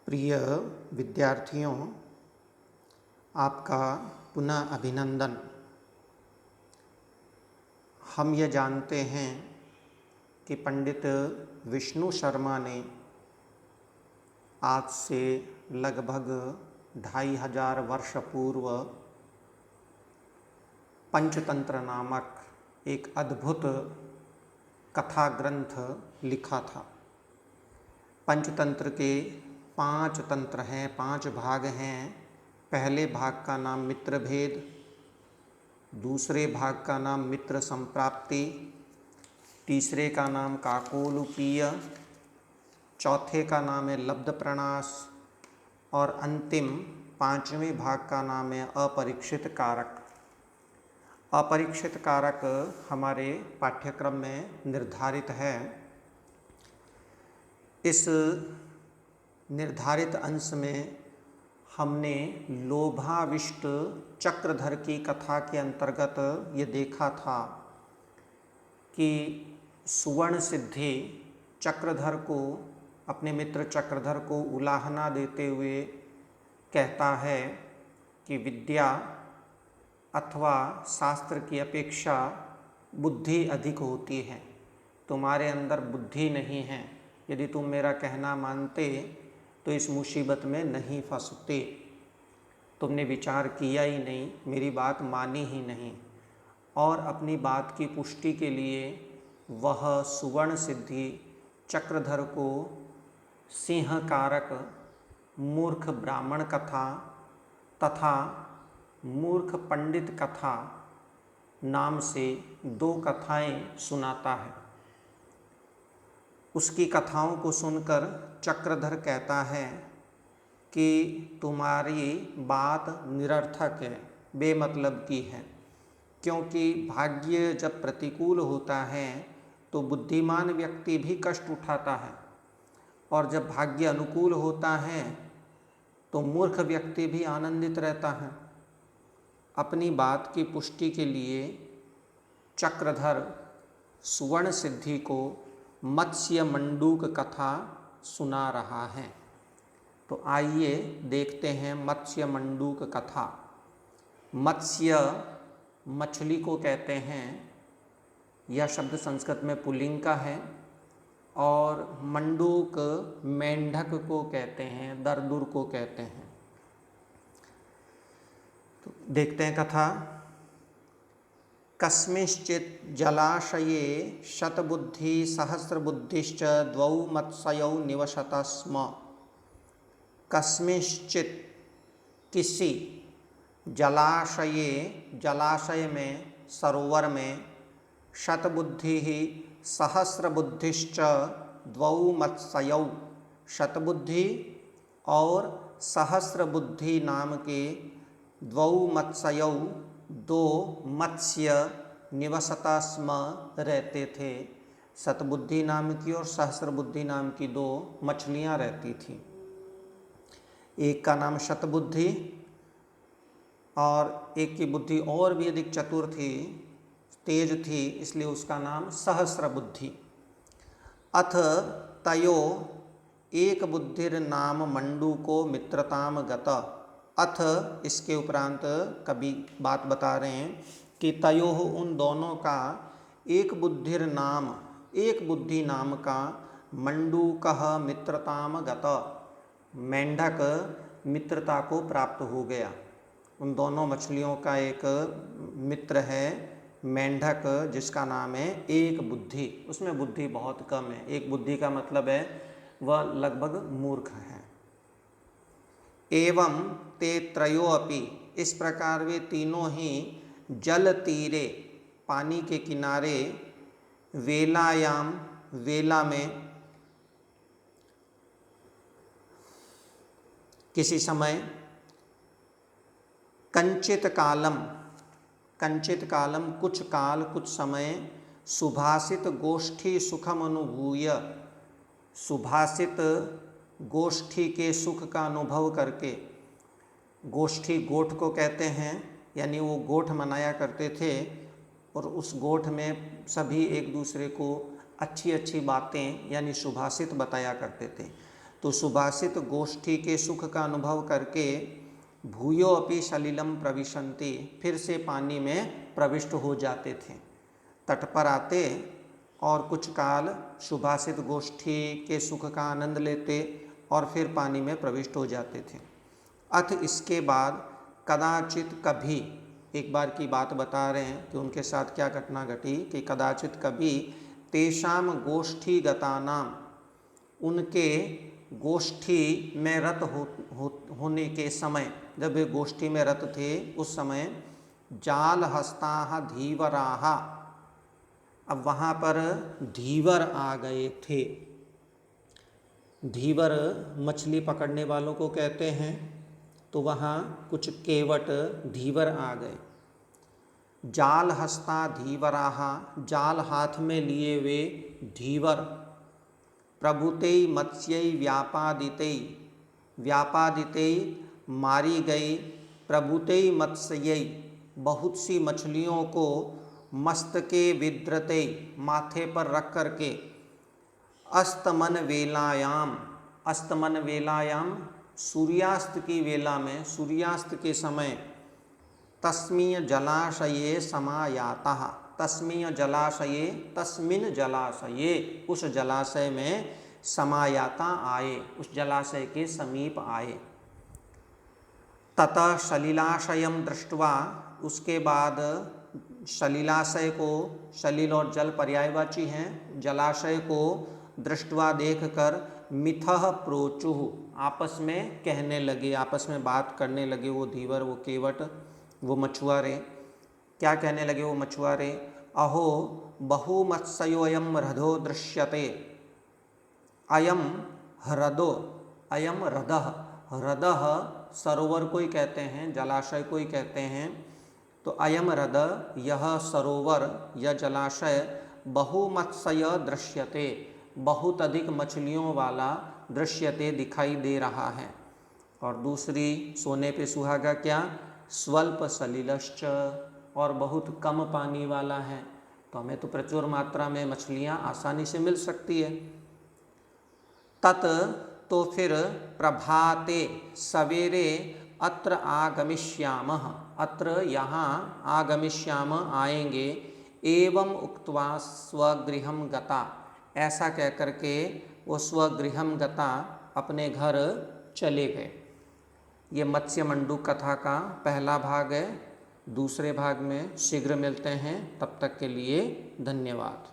प्रिय विद्यार्थियों, आपका पुनः अभिनंदन। हम ये जानते हैं कि पंडित विष्णु शर्मा ने आज से लगभग 2500 वर्ष पूर्व पंचतंत्र नामक एक अद्भुत कथा ग्रंथ लिखा था। पंचतंत्र के 5 तंत्र हैं, 5 भाग हैं। पहले भाग का नाम मित्र भेद, दूसरे भाग का नाम मित्र संप्राप्ति, तीसरे का नाम काकोलुकीय, चौथे का नाम है लब्ध प्रणाश और अंतिम 5वें भाग का नाम है अपरीक्षित कारक। अपरीक्षित कारक हमारे पाठ्यक्रम में निर्धारित है। इस निर्धारित अंश में हमने लोभाविष्ट चक्रधर की कथा के अंतर्गत ये देखा था कि सुवर्ण सिद्धि चक्रधर को, अपने मित्र चक्रधर को उलाहना देते हुए कहता है कि विद्या अथवा शास्त्र की अपेक्षा बुद्धि अधिक होती है। तुम्हारे अंदर बुद्धि नहीं है। यदि तुम मेरा कहना मानते तो इस मुसीबत में नहीं फंसते। तुमने विचार किया ही नहीं, मेरी बात मानी ही नहीं। और अपनी बात की पुष्टि के लिए वह सुवर्ण सिद्धि चक्रधर को सिंह कारक, मूर्ख ब्राह्मण कथा तथा मूर्ख पंडित कथा नाम से 2 कथाएं सुनाता है। उसकी कथाओं को सुनकर चक्रधर कहता है कि तुम्हारी बात निरर्थक है, बेमतलब की है, क्योंकि भाग्य जब प्रतिकूल होता है तो बुद्धिमान व्यक्ति भी कष्ट उठाता है, और जब भाग्य अनुकूल होता है तो मूर्ख व्यक्ति भी आनंदित रहता है। अपनी बात की पुष्टि के लिए चक्रधर सुवर्ण सिद्धि को मत्स्य मंडूक कथा सुना रहा है। तो आइए देखते हैं मत्स्य मंडूक कथा। मत्स्य मछली को कहते हैं। यह शब्द संस्कृत में पुल्लिंग का है। और मंडूक मेंढक को कहते हैं, दरदुर को कहते हैं। तो देखते हैं कथा। कस्मिंश्चित् जलाशये शतबुद्धि सहस्रबुद्धिश्च द्वौ मत्स्यौ निवसतः स्म। कस्मिंश्चित् किसी जलाशये, जलाशय में, सरोवर में, शतबुद्धि सहस्रबुद्धिश्च द्वौ मत्स्यौ, शतबुद्धि और सहस्रबुद्धि नाम के 2 मत्स्यौ, 2 मत्स्य निवसता स्म रहते थे। शतबुद्धि नाम की और सहस्रबुद्धि नाम की 2 मछलियाँ रहती थीं। एक का नाम शतबुद्धि और एक की बुद्धि और भी अधिक चतुर थी, तेज थी, इसलिए उसका नाम सहस्रबुद्धि। अथ तयो एक बुद्धिर नाम मंडूको मित्रताम गत। अथ इसके उपरांत कभी बात बता रहे हैं कि तयोह उन दोनों का एक बुद्धिर नाम, एक बुद्धि नाम का मंडूकः मित्रताम गत, मेंढक मित्रता को प्राप्त हो गया। उन दोनों मछलियों का एक मित्र है मेंढक, जिसका नाम है एक बुद्धि। उसमें बुद्धि बहुत कम है। एक बुद्धि का मतलब है वह लगभग मूर्ख है। एवं ते त्रयो अपि, इस प्रकार वे तीनों ही जल तीरे, पानी के किनारे, वेलायाम, वेला में, किसी समय, कंचित कालम, कंचित कालम कुछ काल, कुछ समय, सुभाषित गोष्ठी सुखम अनुभूय, सुभाषित गोष्ठी के सुख का अनुभव करके, गोष्ठी गोठ को कहते हैं, यानी वो गोठ मनाया करते थे और उस गोठ में सभी एक दूसरे को अच्छी अच्छी बातें यानी सुभाषित बताया करते थे। तो सुभाषित गोष्ठी के सुख का अनुभव करके भूयो अपि सलिलम प्रविशन्ति, फिर से पानी में प्रविष्ट हो जाते थे। तट पर आते और कुछ काल सुभाषित गोष्ठी के सुख का आनंद लेते और फिर पानी में प्रविष्ट हो जाते थे। अथ इसके बाद कदाचित कभी, एक बार की बात बता रहे हैं कि उनके साथ क्या घटना घटी कि कदाचित कभी तेषाम गोष्ठी गतानाम, उनके गोष्ठी में रत होने के समय, जब वे गोष्ठी में रत थे उस समय जाल हस्ताः धीवराः, अब वहाँ पर धीवर आ गए थे। धीवर मछली पकड़ने वालों को कहते हैं, तो वहाँ कुछ केवट धीवर आ गए। जाल हस्ता धीवराः, जाल हाथ में लिए वे धीवर, प्रभुतै मत्स्यै व्यापादितै, व्यापादितै मारी गई, प्रभुतै मत्स्यै बहुत सी मछलियों को, मस्तके विद्रते माथे पर रख करके, अस्तमन वेलायाम, अस्तमन वेलायाम सूर्यास्त की वेला में, सूर्यास्त के समय, तस्मीय जलाशये समायातः, तस्मीय जलाशये, तस्मिन जलाशये, उस जलाशय में समायाता आए, उस जलाशय के समीप आए। ततः सलिलाशयम दृष्ट्वा, उसके बाद सलिलाशय को, सलिल और जल पर्यायवाची हैं, जलाशय को दृष्ट्वा देखकर मिथः प्रोचुः, आपस में कहने लगे, आपस में बात करने लगे वो धीवर, वो केवट, वो मछुआरे। क्या कहने लगे वो मछुआरे? अहो बहुमत्स्योऽयं ह्रदो दृश्यते, अयम ह्रदो, अयम ह्रदः, ह्रदः सरोवर को ही कहते हैं, जलाशय को ही कहते हैं। तो अयम ह्रद, यह सरोवर, यह जलाशय, बहुमत्स्य दृश्यते, बहुत अधिक मछलियों वाला, दृश्यते दिखाई दे रहा है। और दूसरी सोने पे सुहागा क्या? स्वल्प सलिलश्च, और बहुत कम पानी वाला है, तो हमें तो प्रचुर मात्रा में मछलियाँ आसानी से मिल सकती है। तत्, तो फिर प्रभाते, सवेरे, अत्र आगमिष्यामः, अत्र यहाँ, आगमिष्याम आएंगे, एवं उक्त्वा स्वगृहं गता, ऐसा कह करके वो स्वगृहं गता, अपने घर चले गए। ये मत्स्य मंडूक कथा का पहला भाग है। दूसरे भाग में शीघ्र मिलते हैं, तब तक के लिए धन्यवाद।